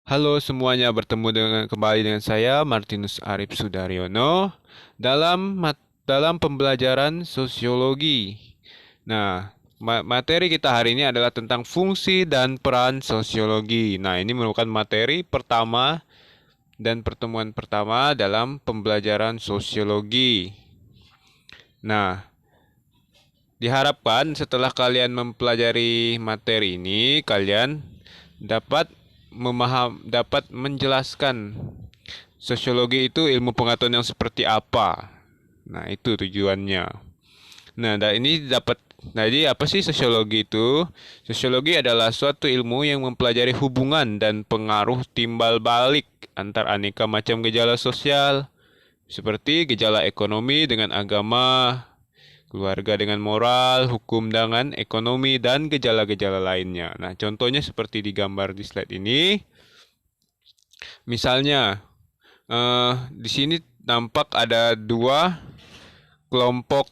Halo semuanya, kembali dengan saya Martinus Arif Sudaryono dalam pembelajaran sosiologi. Nah, materi kita hari ini adalah tentang fungsi dan peran sosiologi. Nah, ini merupakan materi pertama dan pertemuan pertama dalam pembelajaran sosiologi. Nah, diharapkan setelah kalian mempelajari materi ini, kalian dapat menjelaskan sosiologi itu ilmu pengetahuan yang seperti apa. Nah, itu tujuannya. Nah, jadi apa sih sosiologi itu? Sosiologi adalah suatu ilmu yang mempelajari hubungan dan pengaruh timbal balik antar aneka macam gejala sosial, seperti gejala ekonomi dengan agama, keluarga dengan moral, hukum dengan ekonomi, dan gejala-gejala lainnya. Nah, contohnya seperti digambar di slide ini. Misalnya, di sini nampak ada dua kelompok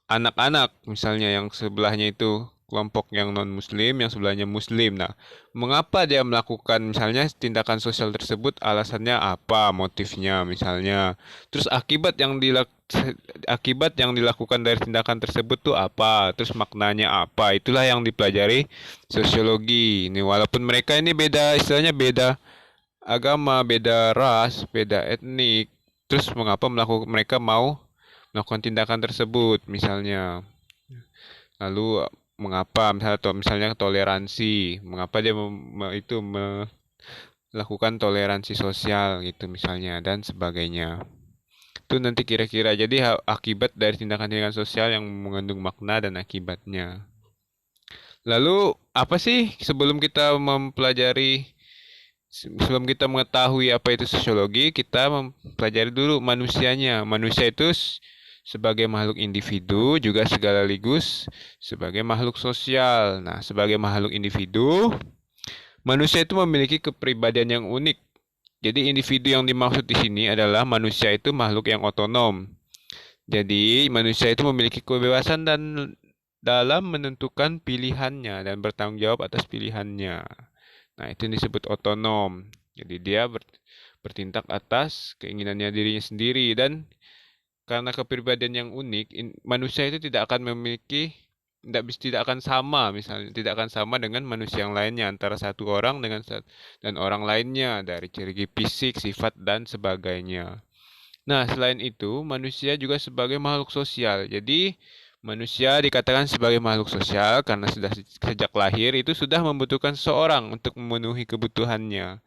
anak-anak, misalnya yang sebelahnya itu kelompok yang non-muslim, yang sebelahnya muslim. Nah, mengapa dia melakukan misalnya tindakan sosial tersebut, alasannya apa, motifnya misalnya. Terus akibat yang dilakukan dari tindakan tersebut tuh apa, terus maknanya apa. Itulah yang dipelajari sosiologi. Ini walaupun mereka ini beda, istilahnya beda agama, beda ras, beda etnik. Terus mengapa mereka mau melakukan tindakan tersebut misalnya. Lalu mengapa misalnya toleransi, mengapa dia melakukan toleransi sosial gitu misalnya dan sebagainya. Itu nanti kira-kira jadi akibat dari tindakan-tindakan sosial yang mengandung makna dan akibatnya. Lalu apa sih sebelum kita mengetahui apa itu sosiologi, kita mempelajari dulu manusianya. Manusia itu sebagai makhluk individu juga sekaligus sebagai makhluk sosial. Nah, sebagai makhluk individu, manusia itu memiliki kepribadian yang unik. Jadi individu yang dimaksud di sini adalah manusia itu makhluk yang otonom. Jadi manusia itu memiliki kebebasan dan dalam menentukan pilihannya dan bertanggung jawab atas pilihannya. Nah, itu yang disebut otonom. Jadi dia bertindak atas keinginannya dirinya sendiri dan karena kepribadian yang unik, manusia itu tidak akan sama, misalnya tidak akan sama dengan manusia yang lainnya antara satu orang dan orang lainnya dari ciri fisik, sifat dan sebagainya. Nah, selain itu, manusia juga sebagai makhluk sosial. Jadi, manusia dikatakan sebagai makhluk sosial karena sejak lahir itu sudah membutuhkan seseorang untuk memenuhi kebutuhannya.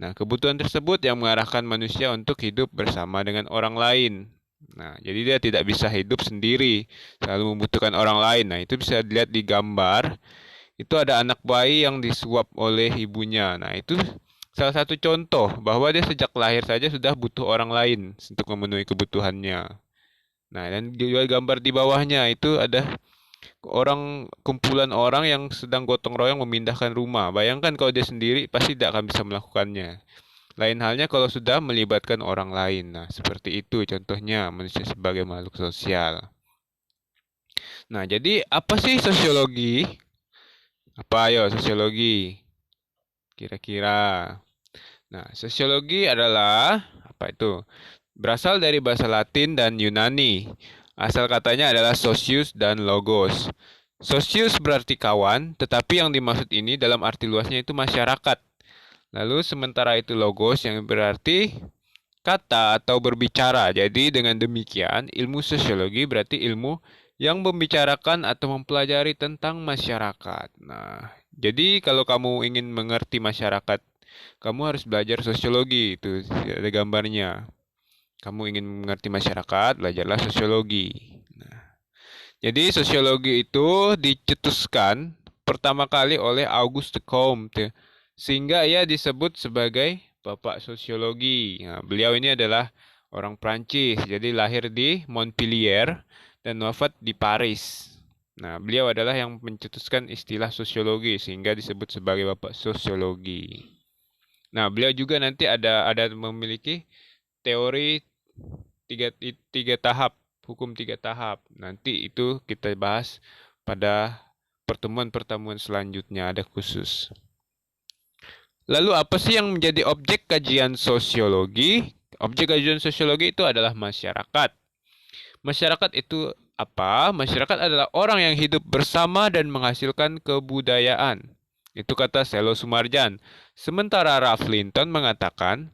Nah, kebutuhan tersebut yang mengarahkan manusia untuk hidup bersama dengan orang lain. Nah, jadi dia tidak bisa hidup sendiri, selalu membutuhkan orang lain. Nah, itu bisa dilihat di gambar. Itu ada anak bayi yang disuap oleh ibunya. Nah, itu salah satu contoh bahwa dia sejak lahir saja sudah butuh orang lain untuk memenuhi kebutuhannya. Nah, dan juga gambar di bawahnya itu ada kumpulan orang yang sedang gotong royong memindahkan rumah. Bayangkan kalau dia sendiri pasti tidak akan bisa melakukannya. Lain halnya kalau sudah melibatkan orang lain. Nah, seperti itu contohnya manusia sebagai makhluk sosial. Nah, jadi apa sih sosiologi? Apa ayo sosiologi? Kira-kira. Nah, sosiologi adalah apa itu? Berasal dari bahasa Latin dan Yunani. Asal katanya adalah socius dan logos. Socius berarti kawan, tetapi yang dimaksud ini dalam arti luasnya itu masyarakat. Lalu sementara itu logos yang berarti kata atau berbicara. Jadi dengan demikian, ilmu sosiologi berarti ilmu yang membicarakan atau mempelajari tentang masyarakat. Nah, jadi kalau kamu ingin mengerti masyarakat, kamu harus belajar sosiologi. Itu ada gambarnya. Kamu ingin mengerti masyarakat, belajarlah sosiologi. Nah, jadi sosiologi itu dicetuskan pertama kali oleh Auguste Comte, sehingga ia disebut sebagai Bapak Sosiologi. Nah, beliau ini adalah orang Prancis, jadi lahir di Montpellier dan wafat di Paris. Nah, beliau adalah yang mencetuskan istilah sosiologi sehingga disebut sebagai Bapak Sosiologi. Nah, beliau juga nanti ada memiliki teori tiga tahap, hukum tiga tahap. Nanti itu kita bahas pada pertemuan-pertemuan selanjutnya ada khusus. Lalu apa sih yang menjadi objek kajian sosiologi? Objek kajian sosiologi itu adalah masyarakat. Masyarakat itu apa? Masyarakat adalah orang yang hidup bersama dan menghasilkan kebudayaan. Itu kata Selo Sumarjan. Sementara Ralph Linton mengatakan,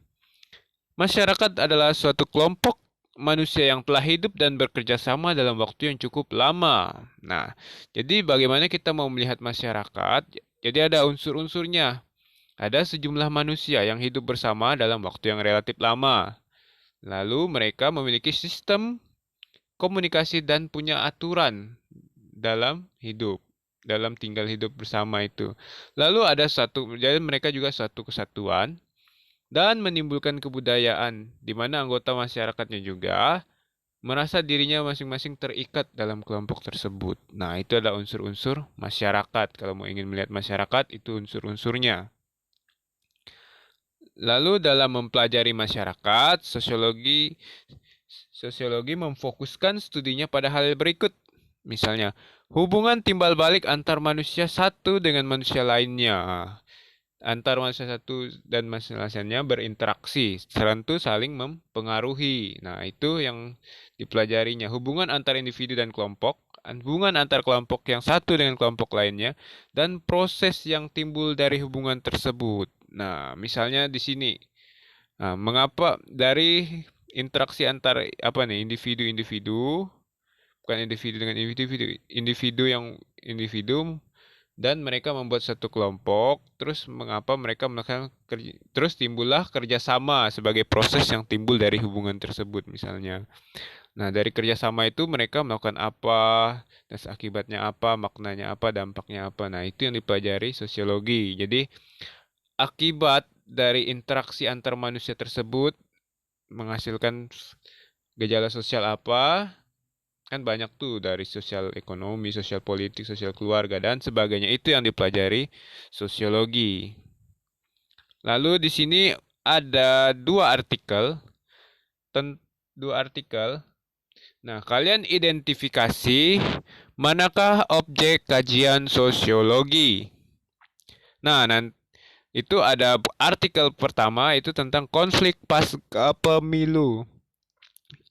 masyarakat adalah suatu kelompok manusia yang telah hidup dan bekerja sama dalam waktu yang cukup lama. Nah, jadi bagaimana kita mau melihat masyarakat? Jadi ada unsur-unsurnya. Ada sejumlah manusia yang hidup bersama dalam waktu yang relatif lama. Lalu mereka memiliki sistem komunikasi dan punya aturan dalam hidup, dalam tinggal hidup bersama itu. Lalu ada jadi mereka juga suatu kesatuan dan menimbulkan kebudayaan, di mana anggota masyarakatnya juga merasa dirinya masing-masing terikat dalam kelompok tersebut. Nah, itu adalah unsur-unsur masyarakat. Kalau mau ingin melihat masyarakat, itu unsur-unsurnya. Lalu dalam mempelajari masyarakat, sosiologi memfokuskan studinya pada hal berikut. Misalnya, hubungan timbal balik antar manusia satu dengan manusia lainnya. Antar manusia satu dan manusia lainnya berinteraksi, tentu saling mempengaruhi. Nah, itu yang dipelajarinya. Hubungan antar individu dan kelompok, hubungan antar kelompok yang satu dengan kelompok lainnya, dan proses yang timbul dari hubungan tersebut. Nah, misalnya di sini, mengapa dari interaksi antar individu-individu, bukan individu dengan individu dan mereka membuat satu kelompok, terus mengapa mereka melakukan terus timbullah kerjasama sebagai proses yang timbul dari hubungan tersebut misalnya. Nah, dari kerjasama itu mereka melakukan apa, dan akibatnya apa, maknanya apa, dampaknya apa. Nah, itu yang dipelajari sosiologi. Jadi, akibat dari interaksi antar manusia tersebut menghasilkan gejala sosial apa, kan banyak tuh dari sosial ekonomi, sosial politik, sosial keluarga, dan sebagainya. Itu yang dipelajari sosiologi. Lalu di sini ada dua artikel. Dua artikel. Nah, kalian identifikasi manakah objek kajian sosiologi. Nah, itu ada artikel pertama itu tentang konflik pasca pemilu.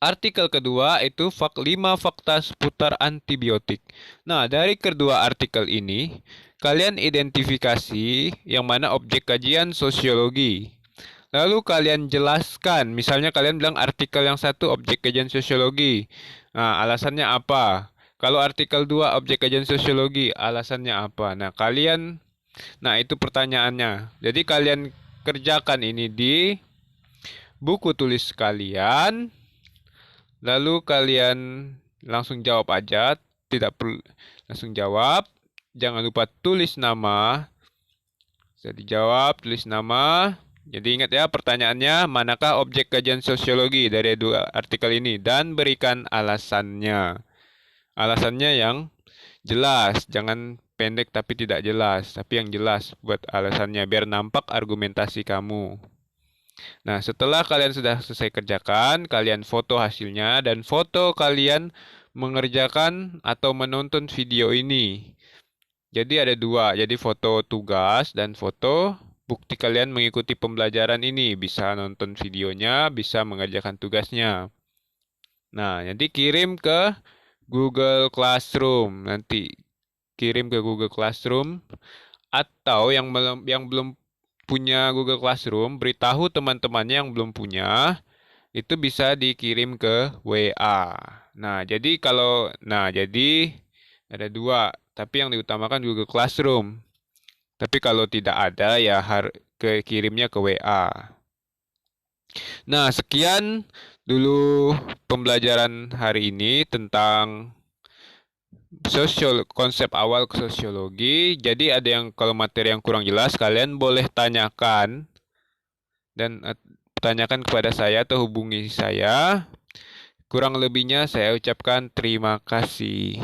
Artikel kedua itu 5 fakta seputar antibiotik. Nah, dari kedua artikel ini, kalian identifikasi yang mana objek kajian sosiologi. Lalu kalian jelaskan, misalnya kalian bilang artikel yang satu objek kajian sosiologi. Nah, alasannya apa? Kalau artikel 2 objek kajian sosiologi, alasannya apa? Nah itu pertanyaannya. Jadi kalian kerjakan ini di buku tulis kalian. Lalu kalian langsung jawab aja, tidak perlu langsung jawab. Jangan lupa tulis nama. Bisa dijawab, tulis nama. Jadi ingat ya pertanyaannya, manakah objek kajian sosiologi dari dua artikel ini? Dan berikan alasannya. Alasannya yang jelas, jangan pendek tapi tidak jelas, tapi yang jelas buat alasannya biar nampak argumentasi kamu. Nah, setelah kalian sudah selesai kerjakan, kalian foto hasilnya dan foto kalian mengerjakan atau menonton video ini. Jadi ada dua, jadi foto tugas dan foto bukti kalian mengikuti pembelajaran ini. Bisa nonton videonya, bisa mengerjakan tugasnya. Nah, nanti kirim ke Google Classroom. Nanti kirim ke Google Classroom atau yang belum punya Google Classroom, beritahu teman-temannya yang belum punya, itu bisa dikirim ke WA. Jadi ada dua, tapi yang diutamakan Google Classroom. Tapi kalau tidak ada ya kirimnya ke WA. Nah, sekian dulu pembelajaran hari ini tentang konsep awal ke sosiologi. Jadi ada yang kalau materi yang kurang jelas kalian boleh tanyakan dan tanyakan kepada saya atau hubungi saya. Kurang lebihnya saya ucapkan terima kasih.